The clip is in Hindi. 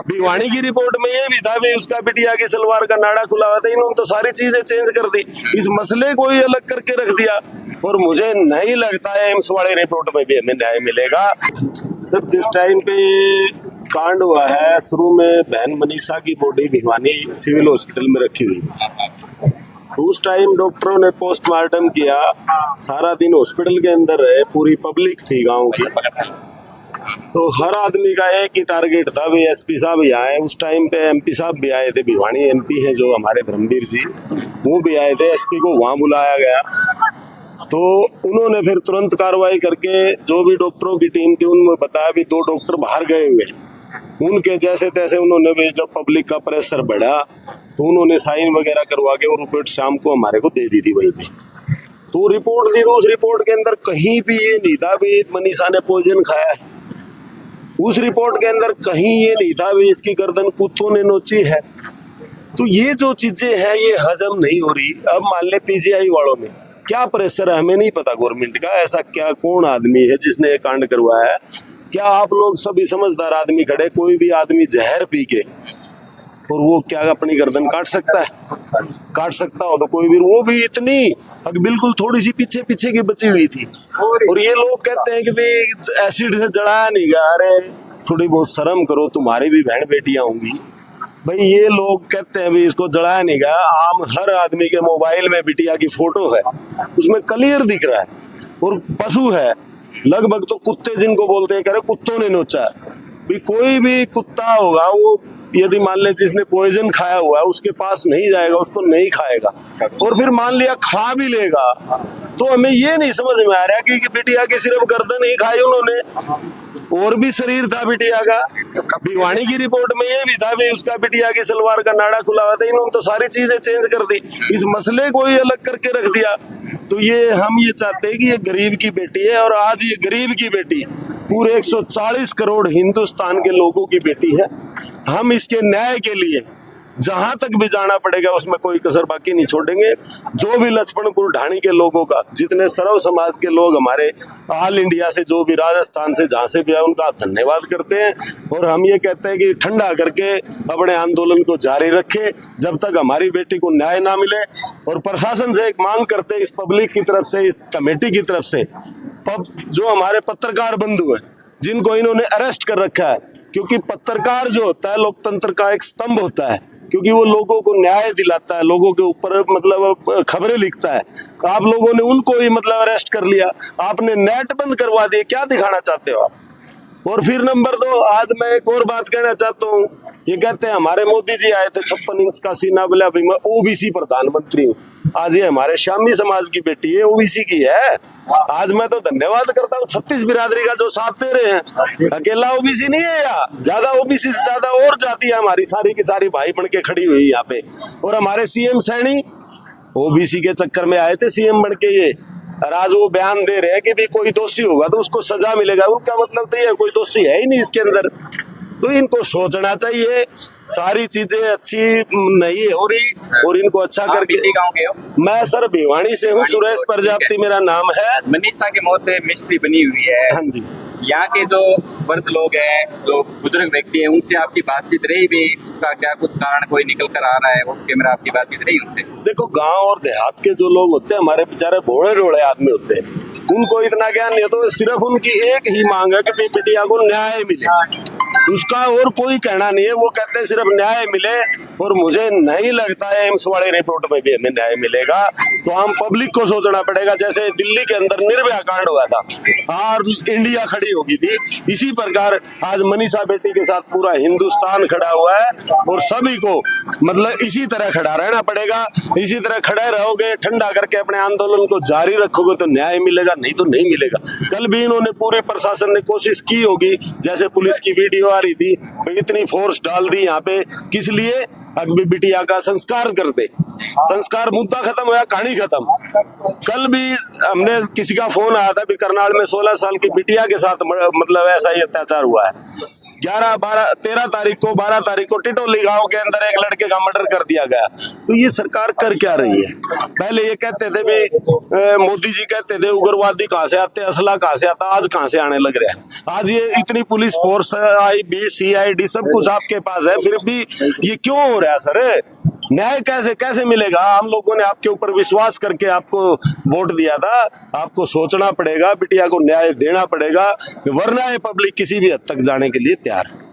भिवानी की रिपोर्ट में ये भी था भी उसका बिटिया की सलवार का नाड़ा खुला हुआ था। इन्होंने तो सारी चीजें चेंज कर दी, इस मसले को ही अलग करके रख दिया। और मुझे नहीं लगता है एम्स वाले रिपोर्ट में भी हमें न्याय मिलेगा। सर जिस टाइम पे कांड हुआ है, शुरू में बहन मनीषा की बॉडी भिवानी सिविल हॉस्पिटल में रखी हुई थी। उस टाइम डॉक्टरों ने पोस्टमार्टम किया, सारा दिन हॉस्पिटल के अंदर रहे, पूरी पब्लिक थी गांव की। तो हर आदमी का एक ही टारगेट था, भी एसपी साहब यहाँ आए। उस टाइम पे एमपी साहब भी आए थे, भिवानी एमपी हैं जो हमारे धर्मवीर सिंह, वो भी आए थे। एसपी को वहां बुलाया गया तो उन्होंने फिर तुरंत कार्रवाई करके जो भी डॉक्टरों की टीम थी उन्होंने बताया भी 2 डॉक्टर बाहर गए हुए। उनके जैसे तैसे उन्होंने भी, जब पब्लिक का प्रेशर बढ़ा तो उन्होंने साइन वगैरह करवा के और रिपोर्ट शाम को हमारे को दे दी थी वहीं पे। तो रिपोर्ट दी, तो उस रिपोर्ट के अंदर कहीं भी ये नहीं था भी मनीषा ने पॉइजन खाया है। उस रिपोर्ट के अंदर कहीं ये नहीं था भी इसकी गर्दन कुत्तों ने नोची है। तो ये जो चीजें हैं ये हजम नहीं हो रही। अब मान ले पीजीआई वालों में क्या प्रेशर है हमें नहीं पता गवर्नमेंट का, ऐसा क्या कौन आदमी है जिसने ये कांड करवाया है। क्या आप लोग सभी समझदार आदमी खड़े, कोई भी आदमी जहर पी के और वो क्या अपनी गर्दन काट सकता है? काट सकता हो तो कोई भी, वो भी इतनी बिल्कुल थोड़ी सी पीछे पीछे की बची हुई थी। और ये लोग कहते हैं कि भाई एसिड से जलाया नहीं गया। अरे थोड़ी बहुत शर्म करो, तुम्हारी भी बहन बेटियां होंगी भाई। ये लोग कहते हैं भी इसको जलाया नहीं गया। आम हर आदमी के मोबाइल में बिटिया की फोटो है, उसमें क्लियर दिख रहा है। और पशु है लगभग, तो कुत्ते जिनको बोलते हैं, कह रहे कुत्तों ने नोचा है। भी कोई भी कुत्ता होगा वो यदि मान ले जिसने पॉइजन खाया हुआ है उसके पास नहीं जाएगा, उसको नहीं खाएगा। और फिर मान लिया खा भी लेगा तो हमें ये नहीं समझ में आ रहा कि बिटिया की सिर्फ गर्दन ही खाई उन्होंने, और भी शरीर था बिटिया का। भिवानी की रिपोर्ट में ये भी था भी उसका बिटिया की सलवार का नाड़ा खुला हुआ था। इन्होंने तो सारी चीजें चेंज कर दी, इस मसले को ही अलग करके रख दिया। तो ये हम ये चाहते हैं कि ये गरीब की बेटी है, और आज ये गरीब की बेटी पूरे 140 करोड़ हिंदुस्तान के लोगों की बेटी है। हम इसके न्याय के लिए जहां तक भी जाना पड़ेगा उसमें कोई कसर बाकी नहीं छोड़ेंगे। जो भी लक्ष्मणपुर ढाणी के लोगों का, जितने सर्व समाज के लोग हमारे ऑल इंडिया से, जो भी राजस्थान से जहां से भी आए, उनका धन्यवाद करते हैं। और हम ये कहते हैं कि ठंडा करके अपने आंदोलन को जारी रखें जब तक हमारी बेटी को न्याय ना मिले। और प्रशासन से एक मांग करते हैं, इस पब्लिक की तरफ से, इस कमेटी की तरफ से, जो हमारे पत्रकार बंधु हैं जिनको इन्होंने अरेस्ट कर रखा है, क्योंकि पत्रकार जो होता है लोकतंत्र का एक स्तंभ होता है, क्योंकि वो लोगों को न्याय दिलाता है, लोगों के ऊपर मतलब खबरें लिखता है। आप लोगों ने उनको ही मतलब अरेस्ट कर लिया, आपने नेट बंद करवा दिए, क्या दिखाना चाहते हो आप? और फिर नंबर 2, आज मैं एक और बात कहना चाहता हूँ। ये कहते हैं हमारे मोदी जी आए थे 56 इंच का सीना, बोला भाई मैं ओबीसी प्रधानमंत्री हूँ। आज ये हमारे शामी समाज की बेटी है, ओबीसी की है। आज मैं तो धन्यवाद करता हूँ 36 बिरादरी का जो साथ दे रहे हैं। अकेला ओबीसी नहीं है, या ज्यादा ओबीसी से ज्यादा और जातियां हमारी सारी की सारी भाई बन के खड़ी हुई यहाँ पे। और हमारे सीएम सैनी ओबीसी के चक्कर में आए थे सीएम बन के ये, और आज वो बयान दे रहे हैं कि भी कोई दोषी होगा तो उसको सजा मिलेगा। उनका मतलब तो ये कोई दोषी है ही नहीं इसके अंदर। तो इनको सोचना चाहिए, सारी चीजें अच्छी नहीं हो रही और इनको अच्छा करके। किसी गांव के हो? मैं सर भिवानी से हूँ, सुरेश प्रजापति मेरा नाम है। मनीषा की मौत मिस्ट्री बनी हुई है। हाँ जी। यहाँ के जो वृद्ध लोग हैं, जो बुजुर्ग व्यक्ति हैं, उनसे आपकी बातचीत रही भी? उसका क्या कुछ कारण कोई निकल कर आ रहा है? उस कैमरा आपकी बातचीत रही उनसे? देखो गांव और देहात के जो लोग होते हैं हमारे बेचारे भोले रोड़े आदमी होते हैं, उनको इतना ज्ञान नहीं होता। तो सिर्फ उनकी एक ही मांग है कि बिटिया को न्याय मिले, उसका और कोई कहना नहीं है। वो कहते हैं सिर्फ न्याय मिले, और मुझे नहीं लगता है एम्स वाले रिपोर्ट में भी हमें न्याय मिलेगा। तो हम पब्लिक को सोचना पड़ेगा, जैसे दिल्ली के अंदर निर्भया कांड हुआ था और इंडिया खड़ी होगी थी, इसी प्रकार आज मनीषा बेटी के साथ पूरा हिंदुस्तान खड़ा हुआ है। और सभी को मतलब इसी तरह खड़ा रहना पड़ेगा। इसी तरह खड़े रहोगे, ठंडा करके अपने आंदोलन को जारी रखोगे तो न्याय मिलेगा, नहीं तो नहीं मिलेगा। कल भी इन्होंने, पूरे प्रशासन ने कोशिश की होगी, जैसे पुलिस की वीडियो आ रही थी, इतनी फोर्स डाल दी यहाँ पे, किस लिए? अभी बिटिया का संस्कार कर दे। संस्कार, मुद्दा खत्म हुआ, कहानी खत्म। कल भी हमने किसी का फोन आया था भी करनाल में 16 साल की बिटिया के साथ मतलब ऐसा ही अत्याचार हुआ है। 13 तारीख को 12 तारीख को टिटोली गांव के अंदर एक लड़के का मर्डर कर दिया गया। तो ये सरकार कर क्या रही है? पहले ये कहते थे भी मोदी जी कहते थे उग्रवादी कहाँ से आते, असला कहाँ से आता, आज कहाँ से आने लग रहा है? आज ये इतनी पुलिस फोर्स, IB, CID सब कुछ आपके पास है, फिर भी ये क्यों हो रहा है सर? न्याय कैसे मिलेगा? हम लोगों ने आपके ऊपर विश्वास करके आपको वोट दिया था, आपको सोचना पड़ेगा, बिटिया को न्याय देना पड़ेगा, वरना ये पब्लिक किसी भी हद तक जाने के लिए तैयार है।